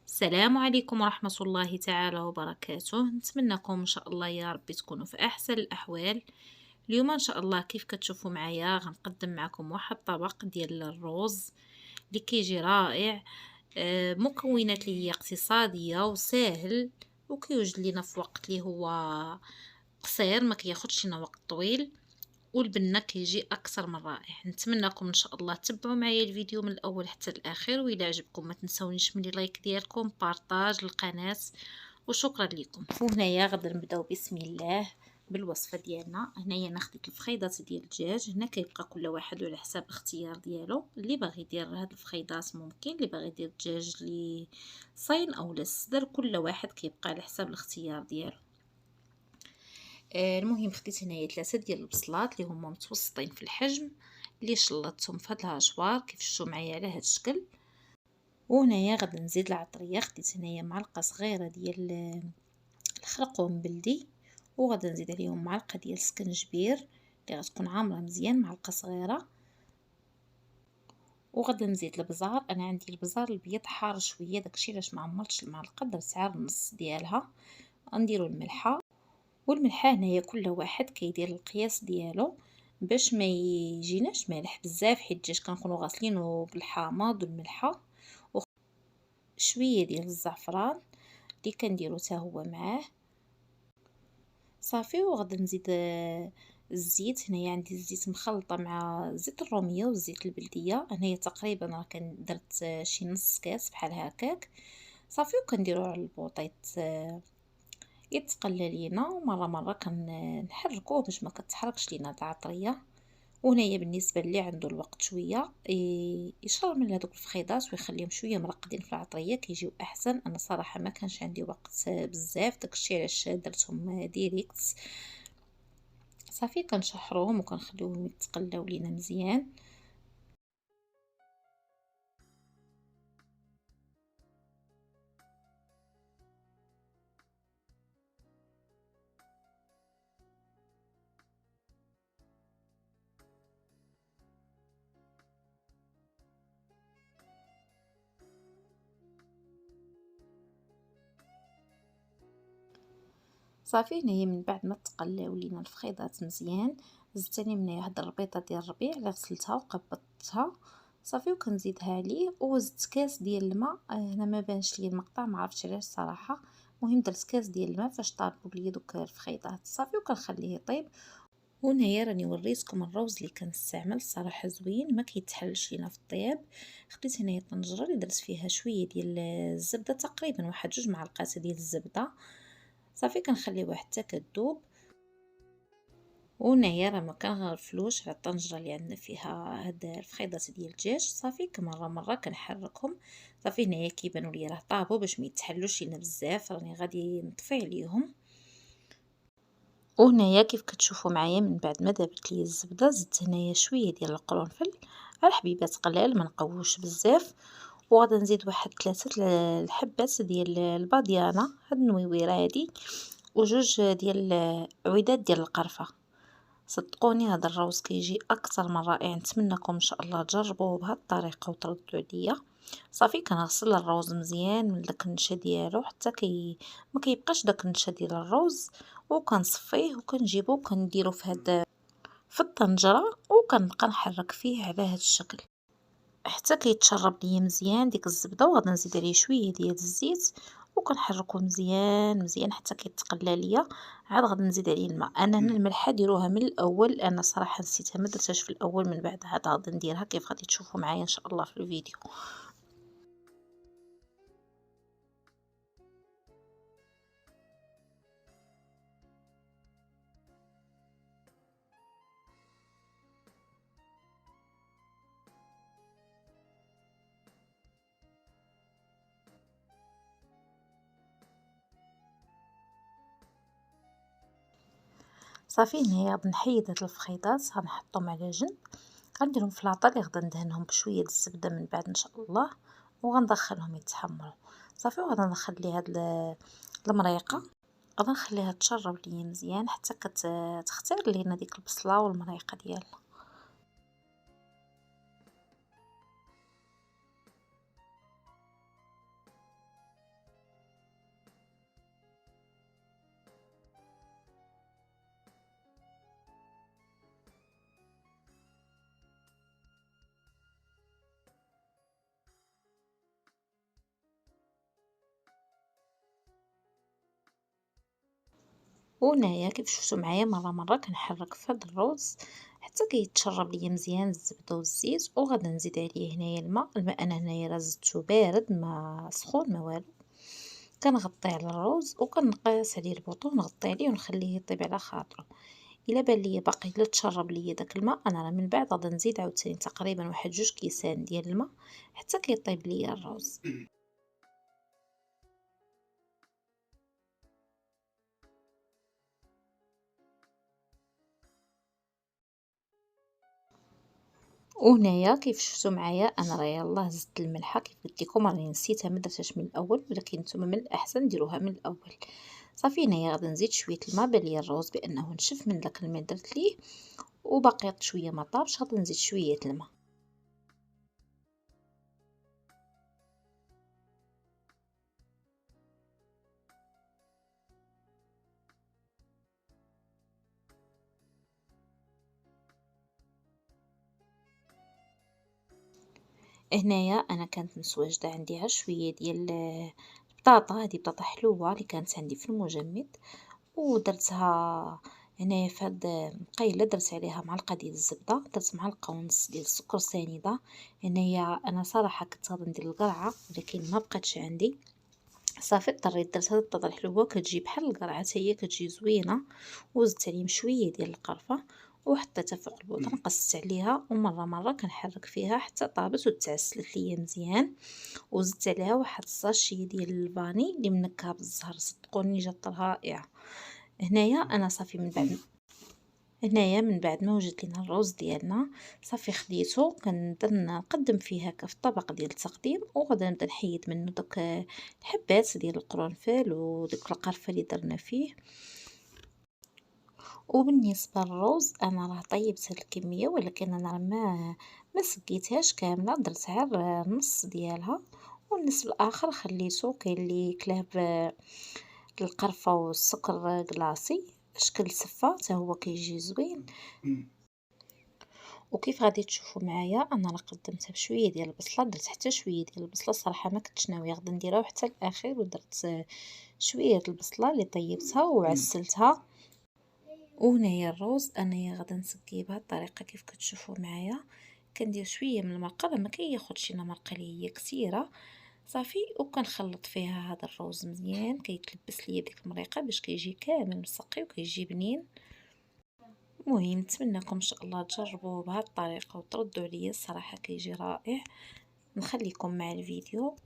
السلام عليكم ورحمة الله تعالى وبركاته. نتمنىكم إن شاء الله يا ربي تكونوا في أحسن الأحوال. اليوم إن شاء الله كيف كتشوفوا معايا غنقدم معكم واحد الطبق ديال الرز اللي كيجي رائع. مكونات اللي هي اقتصادية وسهل وكيوجد لينا في وقت اللي هو قصير، ما كياخدش لينا وقت طويل، والبنة كيجي اكثر من رائع. نتمنىكم ان شاء الله تتبعوا معايا الفيديو من الاول حتى الاخير، والى عجبكم ما تنسونيش من لايك ديالكم، بارطاج القناه، وشكرا لكم. وهنايا غادي نبداو بسم الله بالوصفه ديالنا. هنايا انا خديت الفخيضات ديال الدجاج، هنا كيبقى كل واحد على حساب الاختيار ديالو. اللي باغي يدير هاد الفخيضات ممكن، اللي باغي يدير الدجاج لي صاين او الصدر، كل واحد كيبقى على حساب الاختيار ديالو. المهم خديت هنايا 3 ديال البصلات اللي هما متوسطين في الحجم، اللي شلطتهم في هاد الهشوار كيف شفتوا معايا على هاد الشكل. وهنايا غادي نزيد العطريه، خديت هنايا معلقه صغيره ديال الخرقوم بلدي، وغادي نزيد عليهم معلقه ديال السكنجبير اللي غتكون عامره مزيان، معلقه صغيره. وغادي نزيد البزار، انا عندي البزار البيض حار شويه، داكشي علاش ما عمرتش المعلقه، درت عار النص ديالها. غنديروا الملحه، والملحه هنايا كل واحد كيدير القياس ديالو باش ما يجيناش مالح بزاف، حيت الدجاج كنكونوا غاسلينه بالحامض والملحه. وشويه ديال الزعفران اللي كنديرو حتى هو معاه صافي. وغادي نزيد الزيت. هنايا عندي الزيت مخلطه مع زيت الروميه والزيت البلديه، هنايا تقريبا راه درت شي نص كاس بحال هكاك صافي. وكنديرو على البوطيط يتقلى لينا، ومره مره كنحركوه باش ما كتحركش لينا العطريه. وهنايا بالنسبه اللي عنده الوقت شويه يشرمل هذوك الفخيضات ويخليهم شويه مرقدين في العطريه كيجيو احسن. انا صراحه ما كانش عندي وقت بزاف، داكشي علاش درتهم ديريكت صافي. كنشحروهم وكنخليوهم يتقلاو لينا مزيان. صافي هنايا من بعد ما تقلاو لينا الفخيضات مزيان، زدت عليهم هنايا واحد الربيطه ديال الربيع اللي غسلتها وقبضتها صافي. وكنزيدها ليه، وزدت كاس ديال الماء. هنا ما بانش ليا المقطع، ما عرفتش علاش صراحه. المهم درت كاس ديال الماء فاش طابوا ليا دوك الفخيضات صافي، وكنخليه يطيب. وهنايا راني وريتكم الروز اللي كنستعمل، صراحه زوين ما كيتحلش لينا في الطياب. خديت هنايا طنجره اللي درت فيها شويه ديال الزبده، تقريبا واحد 2 معلقات ديال الزبده صافي. كنخليوها حتى كتذوب. وهنايا راه ما كنغرفلوش على الطنجره اللي عندنا فيها هاد الفخيضات ديال الدجاج صافي. مره مره كنحركهم صافي. هنايا كيبانوا لي راه طابوا باش ما يتحلوش لينا بزاف، راني غادي نطفي عليهم. وهنايا كيف كتشوفوا معايا من بعد ما دابت لي الزبده زدت هنايا شويه ديال القرنفل على حبيبات قلال، ما نقووش بزاف. وغادي نزيد واحد 3 الحبات ديال الباديانه، هاد النويويره هادي، وجوج ديال عويدات ديال القرفه. صدقوني هذا الروز كيجي اكثر من رائع. نتمنىكم ان شاء الله تجربوه بهذه الطريقه وتردوا عليا. صافي كنغسل الروز مزيان من داك النشا ديالو حتى ما كيبقاش داك النشا ديال الروز، وكنصفيه وكنجيبو وكنديرو في الطنجره، وكنبقى نحرك فيه على هذا الشكل حتى كيتشرب ليا مزيان ديك الزبده. وغادي نزيد عليه شويه ديال الزيت وكنحركو مزيان مزيان حتى كيتقلى ليا. عاد غادي نزيد عليه الماء. انا هنا الملحه ديروها من الاول، انا صراحه نسيتها ما درتهاش في الاول، من بعد عاد غادي نديرها كيف غادي تشوفوا معايا ان شاء الله في الفيديو. صافي هنايا غادي نحيد هاد الفخيطات غنحطهم على جنب، غنديرهم في العطا اللي غادي ندهنهم بشويه د الزبده من بعد ان شاء الله، وغندخلهم يتحمروا صافي. وغادي نخلي هاد المريقه غادي نخليها تشرب ليا مزيان حتى كتختار لينا ديك البصله والمريقه ديالها. وهنايا كيف شفتوا معايا مرة كنحرك في هاد الروز حتى كيتشرب ليا مزيان الزبدة والزيت، وغادا نزيد عليه هنايا الماء أنا هنايا راه زدتو بارد ما سخون ما والو. كنغطي على الروز وكنقيس عليه البوطون ونغطي عليه ونخليه يطيب على خاطرو. إلا بان ليا باقي لا تشرب ليا داك الماء أنا راه من بعد غادا نزيد عاوتاني تقريبا واحد 2 كيسان ديال الماء حتى كيطيب ليا الروز. وهنايا كيف شفتوا معايا انا راه يلاه زدت الملحه كيف قلت لكم راني نسيتها ما درتهاش من الاول، ولكن نتوما من الاحسن ديروها من الاول. صافي هنايا غادي نزيد شويه الماء بان ليا الروز بانه نشف من داك الماء درت ليه، وباقي شويه ما طابش غادي نزيد شويه الماء. هنايا انا كانت مسواجده عندي ها شويه ديال البطاطا، هذه بطاطا حلوه اللي كانت عندي في المجمد، ودرتها هنايا في هاد المقيله درت عليها معلقه ديال الزبده، درت معلقه ونص ديال السكر سنيده. هنايا انا صراحه كنت غادي ندير القرعه ولكن ما بقاتش عندي، صافي اضطريت درت هاد البطاطا الحلوه كتجي بحال القرعه حتى هي كتجي زوينه، وزدت عليهم شويه ديال القرفه وحطيتها فوق البوطه قصت عليها ومره كنحرك فيها حتى طابت وتعسلت ليا مزيان، وزدت عليها واحد الساشي ديال الفاني اللي منكهه بالزهر صدقوني جات رائعه. هنايا انا صافي من بعد ما وجد لينا الروز ديالنا صافي خديته كنبدا نقدم فيه هكا في الطبق ديال التقديم، وغادا نبدا نحيد منه داك الحبات ديال القرنفل وديك القرفه اللي درنا فيه. وبالنسبه للروز انا راه طيبت هاد الكميه ولكن انا راه ما سقيتهاش كامله، درت غير النص ديالها والنصف الاخر خليته كاين اللي كلاه بالقرفه والسكر كلاصي شكل سفه حتى هو كيجي زوين. وكيف غادي تشوفوا معايا انا راه قدمتها بشويه ديال البصله، درت حتى شويه ديال البصله صراحه ما كنتش ناويه غادي نديرها حتى الاخير، ودرت شويه البصله اللي طيبتها وعسلتها. وهنايا الروز انايا غادا نسقيه بهذه الطريقه كيف كتشوفوا معايا، كندير شويه من المرقه راه ما كياخذش لنا مرقه اللي هي كثيره صافي، وكنخلط فيها هذا الروز مزيان كيتلبس ليا ديك المريقه باش كيجي كامل مسقي وكيجي بنين. المهم نتمنىكم ان شاء الله تجربوه بهذه الطريقه وتردوا عليا الصراحه كيجي رائع. نخليكم مع الفيديو.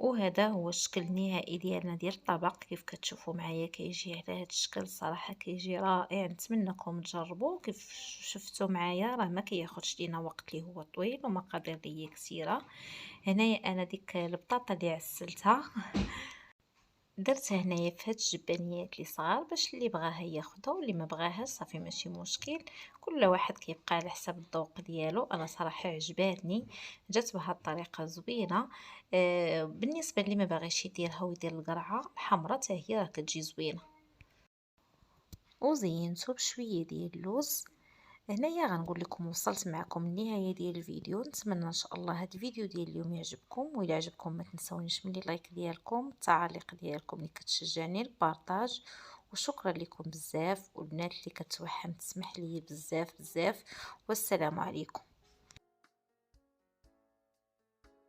وهذا هو الشكل النهائي ديالنا ديال الطبق. كيف كتشوفوا معايا كيجي على هذا الشكل، الصراحه كيجي رائع. نتمنىكم تجربوه. كيف شفتوا معايا راه ما كياخذش لينا وقت اللي هو طويل ومقادير اللي هي كثيره. هنايا انا ديك البطاطا اللي عسلتها درتها هنايا في هاد الجبانيات اللي صغار باش اللي بغاها ياخدها واللي ما بغاهاش صافي ماشي مشكل. كل واحد كيبقى على حسب الذوق ديالو. انا صراحه عجباتني، جات بهاد الطريقه زوينه. بالنسبه اللي ما باغيش يديرها ويدير القرعه الحمراء حتى هي راه كتجي زوينه. وزينته بشويه ديال اللوز. هنايا غنقول لكم وصلت معكم النهايه ديال الفيديو. نتمنى ان شاء الله هذا الفيديو ديال اليوم يعجبكم، والى عجبكم ما تنسونيش من لايك ديالكم، التعاليق ديالكم اللي كتشجعني، البارطاج. وشكرا لكم بزاف، والبنات اللي كتوحم تسمح لي بزاف بزاف. والسلام عليكم.